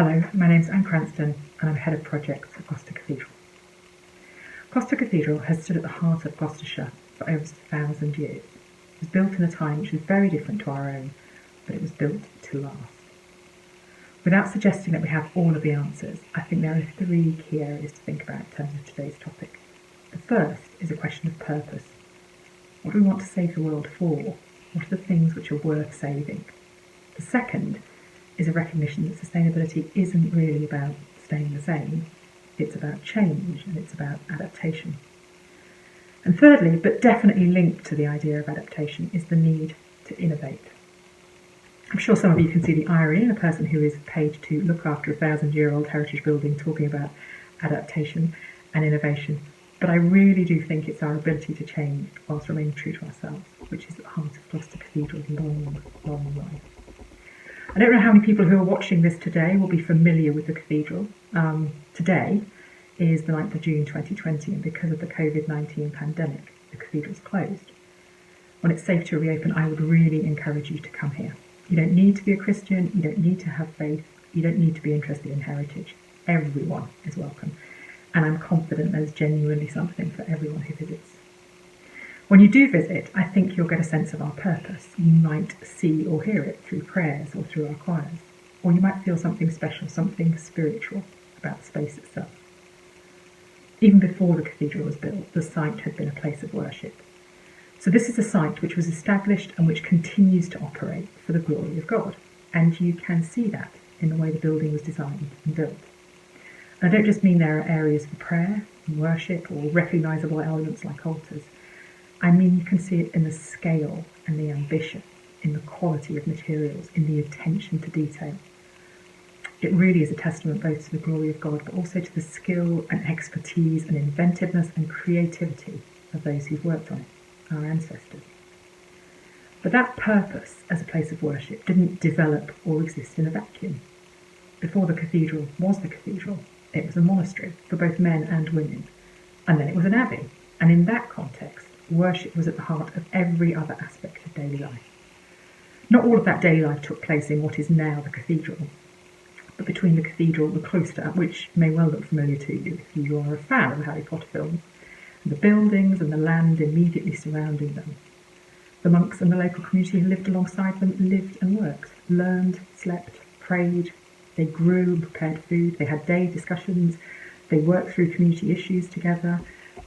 Hello, my name's Anne Cranston and I'm Head of Projects at Gloucester Cathedral. Gloucester Cathedral has stood at the heart of Gloucestershire for over 1,000 years. It was built in a time which was very different to our own, but it was built to last. Without suggesting that we have all of the answers, I think there are 3 key areas to think about in terms of today's topic. The first is a question of purpose. What do we want to save the world for? What are the things which are worth saving? The second is a recognition that sustainability isn't really about staying the same. It's about change and it's about adaptation. And thirdly, but definitely linked to the idea of adaptation, is the need to innovate. I'm sure some of you can see the irony in a person who is paid to look after a 1,000-year-old heritage building talking about adaptation and innovation. But I really do think it's our ability to change whilst remaining true to ourselves, which is at the heart of Gloucester Cathedral's long, long life. I don't know how many people who are watching this today will be familiar with the cathedral. Today is the 9th of June 2020, and because of the COVID-19 pandemic, the cathedral's closed. When it's safe to reopen, I would really encourage you to come here. You don't need to be a Christian, you don't need to have faith, you don't need to be interested in heritage. Everyone is welcome, and I'm confident there's genuinely something for everyone who visits. When you do visit, I think you'll get a sense of our purpose. You might see or hear it through prayers or through our choirs, or you might feel something special, something spiritual about the space itself. Even before the cathedral was built, the site had been a place of worship. So this is a site which was established and which continues to operate for the glory of God, and you can see that in the way the building was designed and built. And I don't just mean there are areas for prayer and worship or recognisable elements like altars. I mean you can see it in the scale and the ambition, in the quality of materials, in the attention to detail. It really is a testament both to the glory of God, but also to the skill and expertise and inventiveness and creativity of those who've worked on it, our ancestors. But that purpose as a place of worship didn't develop or exist in a vacuum. Before the cathedral was the cathedral, it was a monastery for both men and women, and then it was an abbey, and in that context, worship was at the heart of every other aspect of daily life. Not all of that daily life took place in what is now the cathedral, but between the cathedral, the cloister, which may well look familiar to you if you are a fan of the Harry Potter films, and the buildings and the land immediately surrounding them. The monks and the local community who lived alongside them lived and worked, learned, slept, prayed, they grew and prepared food, they had day discussions, they worked through community issues together.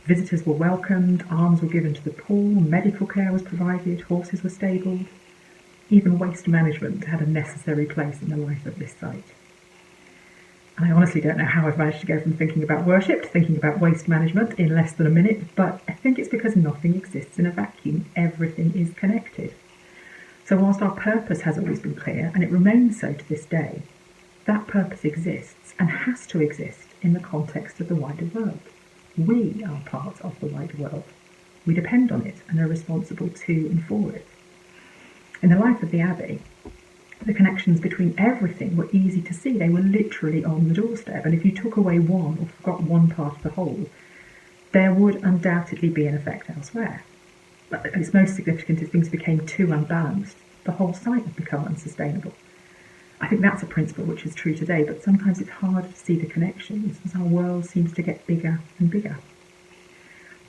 Visitors were welcomed, alms were given to the poor, medical care was provided, horses were stabled. Even waste management had a necessary place in the life of this site. And I honestly don't know how I've managed to go from thinking about worship to thinking about waste management in less than a minute, but I think it's because nothing exists in a vacuum. Everything is connected. So whilst our purpose has always been clear, and it remains so to this day, that purpose exists and has to exist in the context of the wider world. We are part of the wider world. We depend on it and are responsible to and for it. In the life of the Abbey, the connections between everything were easy to see. They were literally on the doorstep, and if you took away one or forgot one part of the whole, there would undoubtedly be an effect elsewhere. But its most significant is things became too unbalanced. The whole site would become unsustainable. I think that's a principle which is true today, but sometimes it's hard to see the connections as our world seems to get bigger and bigger.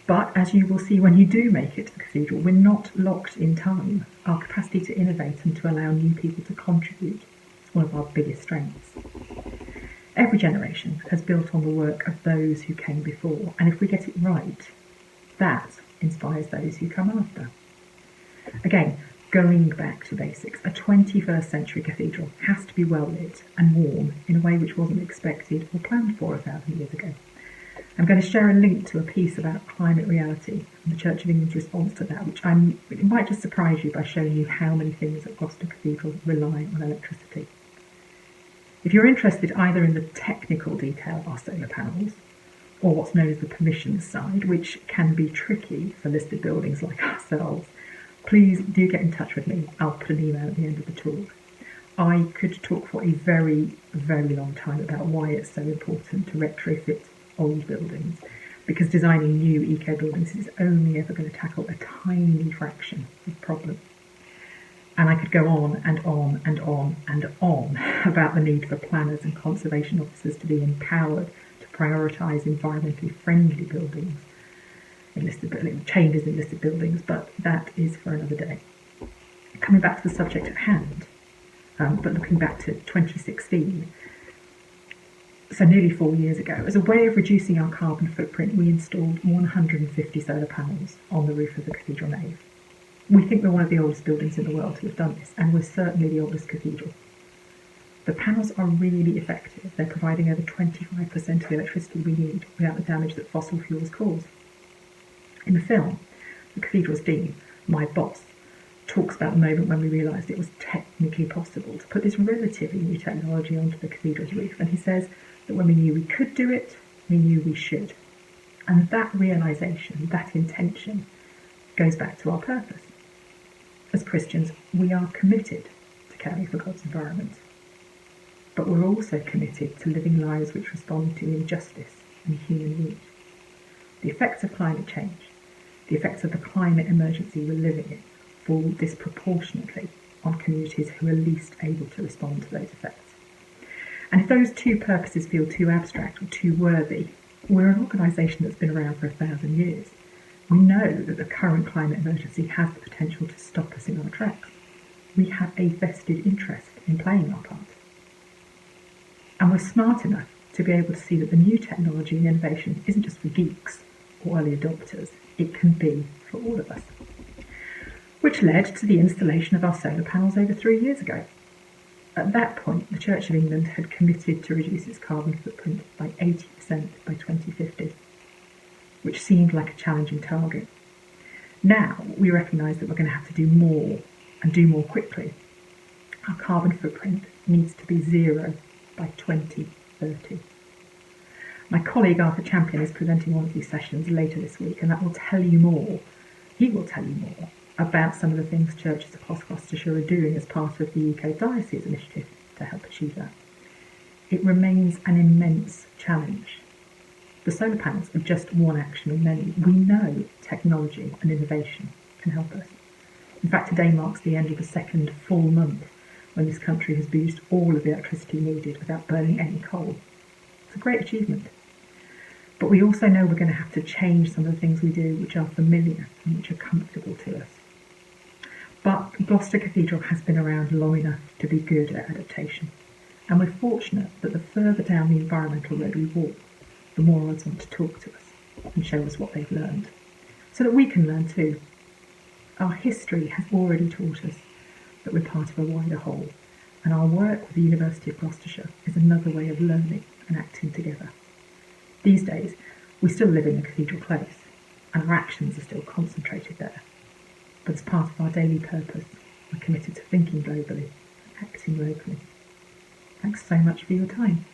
But as you will see when you do make it to the cathedral, we're not locked in time. Our capacity to innovate and to allow new people to contribute is one of our biggest strengths. Every generation has built on the work of those who came before, and if we get it right, that inspires those who come after. Again, going back to basics, a 21st century cathedral has to be well lit and warm in a way which wasn't expected or planned for 1,000 years ago. I'm going to share a link to a piece about climate reality and the Church of England's response to that, which it might just surprise you by showing you how many things at Gloucester Cathedral rely on electricity. If you're interested either in the technical detail of our solar panels or what's known as the permissions side, which can be tricky for listed buildings like ourselves, please do get in touch with me. I'll put an email at the end of the talk. I could talk for a very, very long time about why it's so important to retrofit old buildings, because designing new eco buildings is only ever going to tackle a tiny fraction of the problem. And I could go on and on and on and on about the need for planners and conservation officers to be empowered to prioritise environmentally friendly buildings, changes in listed buildings, but that is for another day. Coming back to the subject at hand, but looking back to 2016, so nearly 4 years ago, as a way of reducing our carbon footprint, we installed 150 solar panels on the roof of the cathedral nave. We think we're one of the oldest buildings in the world to have done this, and we're certainly the oldest cathedral. The panels are really effective. They're providing over 25% of the electricity we need without the damage that fossil fuels cause. In the film, the cathedral's dean, my boss, talks about the moment when we realised it was technically possible to put this relatively new technology onto the cathedral's roof, and he says that when we knew we could do it, we knew we should. And that realisation, that intention, goes back to our purpose. As Christians, we are committed to caring for God's environment, but we're also committed to living lives which respond to injustice and human need. The effects of climate change, the effects of the climate emergency we're living in, fall disproportionately on communities who are least able to respond to those effects. And if those two purposes feel too abstract or too worthy, we're an organisation that's been around for 1,000 years. We know that the current climate emergency has the potential to stop us in our tracks. We have a vested interest in playing our part. And we're smart enough to be able to see that the new technology and innovation isn't just for geeks or early adopters, it can be for all of us. Which led to the installation of our solar panels over 3 years ago. At that point, the Church of England had committed to reduce its carbon footprint by 80% by 2050. Which seemed like a challenging target. Now we recognise that we're going to have to do more, and do more quickly. Our carbon footprint needs to be zero by 2030. My colleague Arthur Champion is presenting one of these sessions later this week, and that will tell you more. He will tell you more about some of the things churches across Gloucestershire are doing as part of the Eco Diocese initiative to help achieve that. It remains an immense challenge. The solar panels are just one action of many. We know technology and innovation can help us. In fact, today marks the end of the second full month when this country has used all of the electricity needed without burning any coal. It's a great achievement. But we also know we're going to have to change some of the things we do which are familiar and which are comfortable to us. But Gloucester Cathedral has been around long enough to be good at adaptation. And we're fortunate that the further down the environmental road we walk, the more odds want to talk to us and show us what they've learned, so that we can learn too. Our history has already taught us that we're part of a wider whole, and our work with the University of Gloucestershire is another way of learning and acting together. These days, we still live in the Cathedral Close, and our actions are still concentrated there. But as part of our daily purpose, we're committed to thinking globally and acting locally. Thanks so much for your time.